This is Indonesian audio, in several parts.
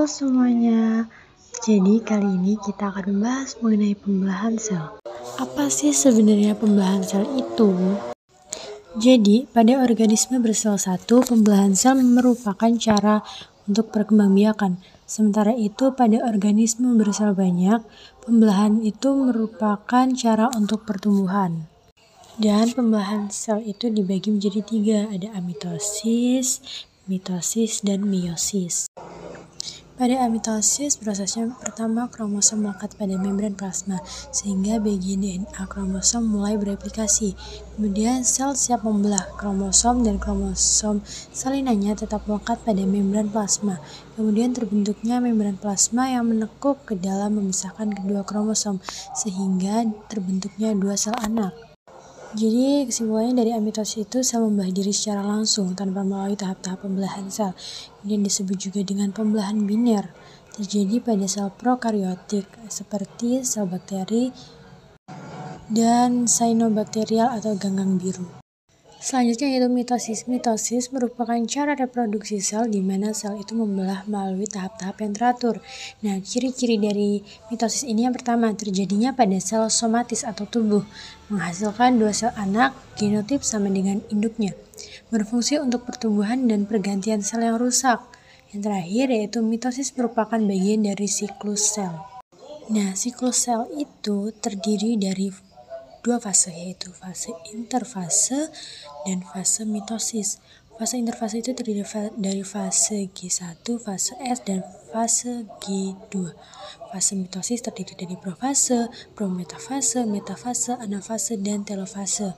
semuanya, jadi kali ini kita akan membahas mengenai pembelahan sel. Apa sih sebenarnya pembelahan sel itu? Jadi, pada organisme bersel satu, pembelahan sel merupakan cara untuk perkembangbiakan. Sementara itu, pada organisme bersel banyak, pembelahan itu merupakan cara untuk pertumbuhan. Dan pembelahan sel itu dibagi menjadi 3, ada amitosis, mitosis, dan meiosis. Pada amitosis, prosesnya pertama kromosom melekat pada membran plasma, sehingga bagian DNA kromosom mulai bereplikasi. Kemudian sel siap membelah, kromosom dan kromosom salinannya tetap melekat pada membran plasma. Kemudian terbentuknya membran plasma yang menekuk ke dalam memisahkan kedua kromosom, sehingga terbentuknya dua sel anak. Jadi kesimpulannya dari amitosis itu sel membelah diri secara langsung tanpa melalui tahap-tahap pembelahan sel. Kemudian disebut juga dengan pembelahan biner. Terjadi pada sel prokaryotik seperti sel bakteri dan cyanobacterial atau ganggang biru. Selanjutnya yaitu mitosis. Mitosis merupakan cara reproduksi sel di mana sel itu membelah melalui tahap-tahap yang teratur. Nah, ciri-ciri dari mitosis ini yang pertama, terjadinya pada sel somatis atau tubuh, menghasilkan dua sel anak, genotip sama dengan induknya, berfungsi untuk pertumbuhan dan pergantian sel yang rusak. Yang terakhir yaitu mitosis merupakan bagian dari siklus sel. Nah, siklus sel itu terdiri dari dua fase, yaitu fase interfase dan fase mitosis. Fase interfase itu terdiri dari fase G1, fase S, dan fase G2. Fase mitosis terdiri dari profase, prometafase, metafase, anafase, dan telofase.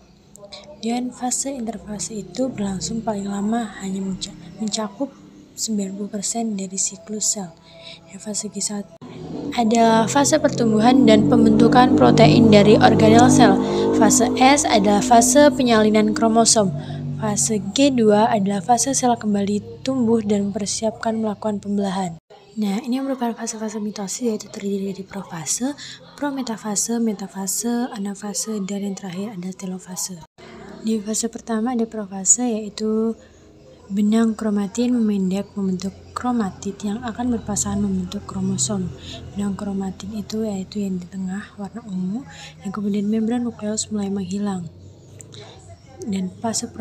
Dan fase interfase itu berlangsung paling lama, hanya mencakup 90% dari siklus sel. Dan fase G1 adalah fase pertumbuhan dan pembentukan protein dari organel sel. Fase S adalah fase penyalinan kromosom. Fase G2 adalah fase sel kembali tumbuh dan mempersiapkan melakukan pembelahan. Nah, ini merupakan fase-fase mitosis, yaitu terdiri dari profase, prometafase, metafase, anafase, dan yang terakhir ada telofase. Di fase pertama ada profase, yaitu benang kromatin memendek membentuk kromatid yang akan berpasangan membentuk kromosom. Benang kromatin itu yaitu yang di tengah warna ungu, dan kemudian membran nukleus mulai menghilang. Dan fase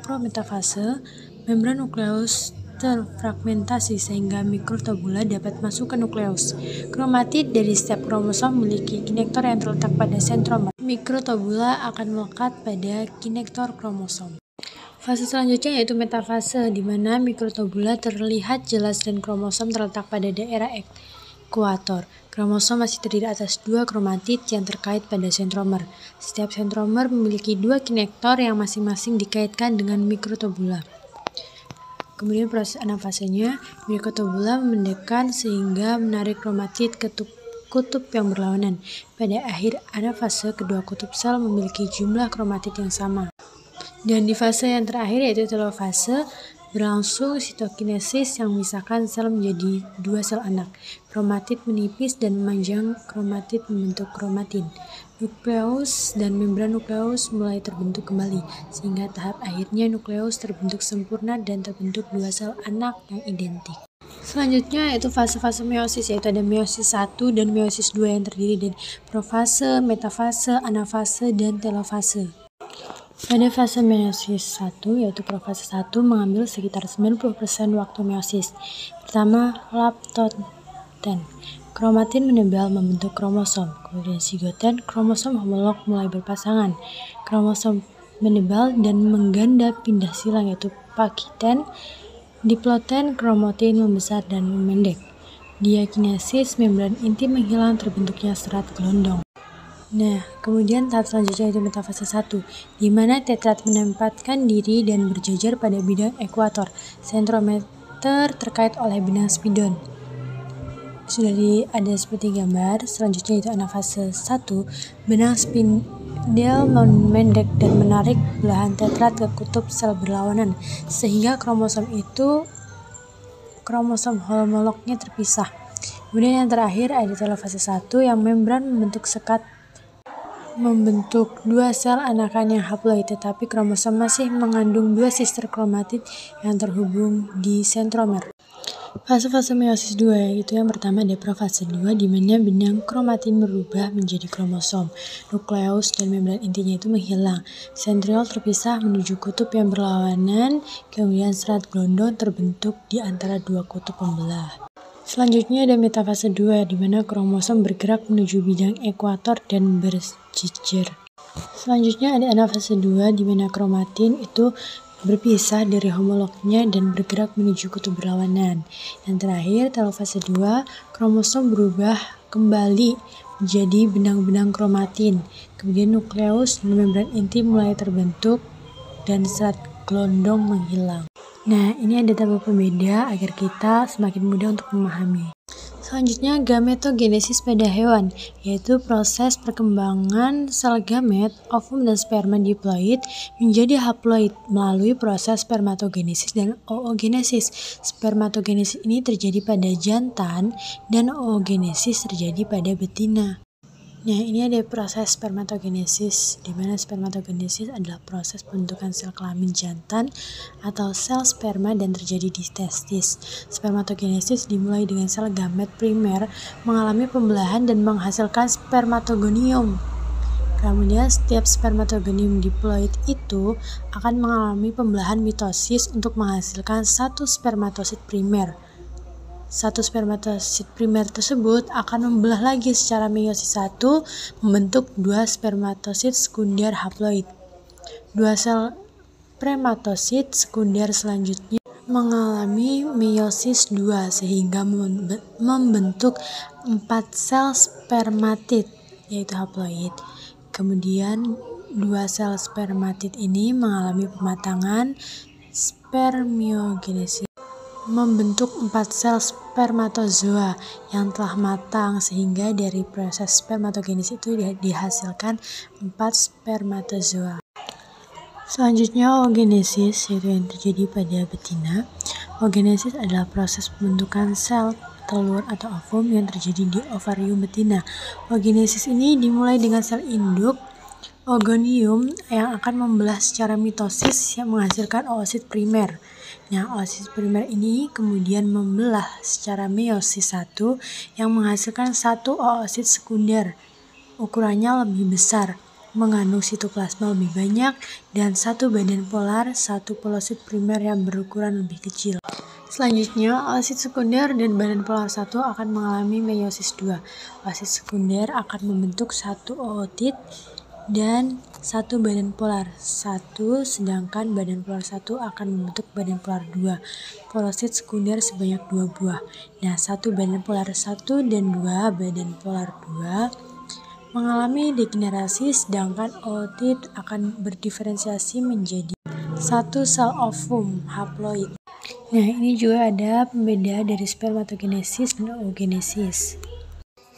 prometafase, membran nukleus terfragmentasi sehingga mikrotubula dapat masuk ke nukleus. Kromatid dari setiap kromosom memiliki kinektor yang terletak pada sentromer. Mikrotubula akan melekat pada kinektor kromosom. Fase selanjutnya yaitu metafase, di mana mikrotubula terlihat jelas dan kromosom terletak pada daerah ekuator. Kromosom masih terdiri atas dua kromatid yang terkait pada sentromer. Setiap sentromer memiliki dua kinektor yang masing-masing dikaitkan dengan mikrotubula. Kemudian proses anafasenya, mikrotubula memendekkan sehingga menarik kromatid ke kutub yang berlawanan. Pada akhir anafase, kedua kutub sel memiliki jumlah kromatid yang sama. Dan di fase yang terakhir yaitu telofase, berlangsung sitokinesis yang memisahkan sel menjadi dua sel anak. Kromatid menipis dan memanjang, kromatid membentuk kromatin. Nukleus dan membran nukleus mulai terbentuk kembali, sehingga tahap akhirnya nukleus terbentuk sempurna dan terbentuk dua sel anak yang identik. Selanjutnya yaitu fase-fase meiosis, yaitu ada meiosis 1 dan meiosis 2 yang terdiri dari profase, metafase, anafase, dan telofase. Pada fase meiosis 1, yaitu profase 1, mengambil sekitar 90% waktu meiosis. Pertama, laptoten. Kromatin menebal membentuk kromosom. Kemudian sigoten, kromosom homolog mulai berpasangan. Kromosom menebal dan mengganda pindah silang, yaitu pakiten. Diploten, kromatin membesar dan memendek. Diakinesis, membran inti menghilang, terbentuknya serat gelondong. Nah, kemudian tahap selanjutnya itu metafase 1, di mana tetrat menempatkan diri dan berjajar pada bidang ekuator. Sentrometer terkait oleh benang spidol. Sudah ada seperti gambar. Selanjutnya itu anafase 1, benang spindel memendek dan menarik belahan tetrat ke kutub sel berlawanan, sehingga kromosom homolognya terpisah. Kemudian yang terakhir ada telofase 1, yang membran membentuk sekat membentuk dua sel anakan yang haploid, tetapi kromosom masih mengandung dua sister kromatid yang terhubung di sentromer. Fase-fase meiosis 2 yaitu yang pertama ada profase 2 di mana benang kromatin berubah menjadi kromosom. Nukleus dan membran intinya itu menghilang. Sentriol terpisah menuju kutub yang berlawanan, kemudian serat gelondong terbentuk di antara dua kutub pembelah. Selanjutnya ada metafase 2 di mana kromosom bergerak menuju bidang ekuator dan berjejer. Selanjutnya ada anafase 2 di mana kromatin itu berpisah dari homolognya dan bergerak menuju kutub berlawanan. Yang terakhir, telofase 2, kromosom berubah kembali menjadi benang-benang kromatin. Kemudian nukleus dan membran inti mulai terbentuk dan serat gelondong menghilang. Nah, ini ada tabel pembeda agar kita semakin mudah untuk memahami. Selanjutnya, gametogenesis pada hewan, yaitu proses perkembangan sel gamet, ovum, dan sperma diploid menjadi haploid melalui proses spermatogenesis dan oogenesis. Spermatogenesis ini terjadi pada jantan dan oogenesis terjadi pada betina. Nah, ini ada proses spermatogenesis, di mana spermatogenesis adalah proses pembentukan sel kelamin jantan atau sel sperma dan terjadi di testis. Spermatogenesis dimulai dengan sel gamet primer mengalami pembelahan dan menghasilkan spermatogonium. Kemudian setiap spermatogonium diploid itu akan mengalami pembelahan mitosis untuk menghasilkan satu spermatosit primer. Satu spermatosit primer tersebut akan membelah lagi secara meiosis 1 membentuk dua spermatosit sekunder haploid. Dua sel spermatosit sekunder selanjutnya mengalami meiosis 2 sehingga membentuk 4 sel spermatid yaitu haploid. Kemudian dua sel spermatid ini mengalami pematangan spermiogenesis membentuk 4 sel spermatozoa yang telah matang sehingga dari proses spermatogenesis itu dihasilkan 4 spermatozoa. Selanjutnya oogenesis yaitu yang terjadi pada betina. Oogenesis adalah proses pembentukan sel telur atau ovum yang terjadi di ovarium betina. Oogenesis ini dimulai dengan sel induk ogonium yang akan membelah secara mitosis yang menghasilkan oosit primer. Nah, oosit primer ini kemudian membelah secara meiosis 1 yang menghasilkan satu oosit sekunder. Ukurannya lebih besar, mengandung sitoplasma lebih banyak, dan satu badan polar, satu polosit primer yang berukuran lebih kecil. Selanjutnya, oosit sekunder dan badan polar 1 akan mengalami meiosis 2. Oosit sekunder akan membentuk satu ootit dan satu badan polar 1, sedangkan badan polar 1 akan membentuk badan polar 2. Polosit sekunder sebanyak 2 buah. Nah, satu badan polar 1 dan 2 badan polar 2 mengalami degenerasi, sedangkan ootit akan berdiferensiasi menjadi satu sel ovum haploid. Nah, ini juga ada pembeda dari spermatogenesis dan oogenesis.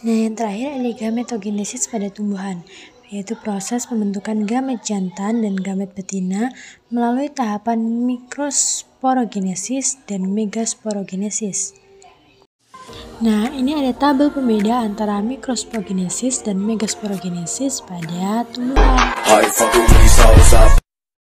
Nah, yang terakhir ada gametogenesis pada tumbuhan, yaitu proses pembentukan gamet jantan dan gamet betina melalui tahapan mikrosporogenesis dan megasporogenesis. Nah, ini ada tabel pembeda antara mikrosporogenesis dan megasporogenesis pada tumbuhan.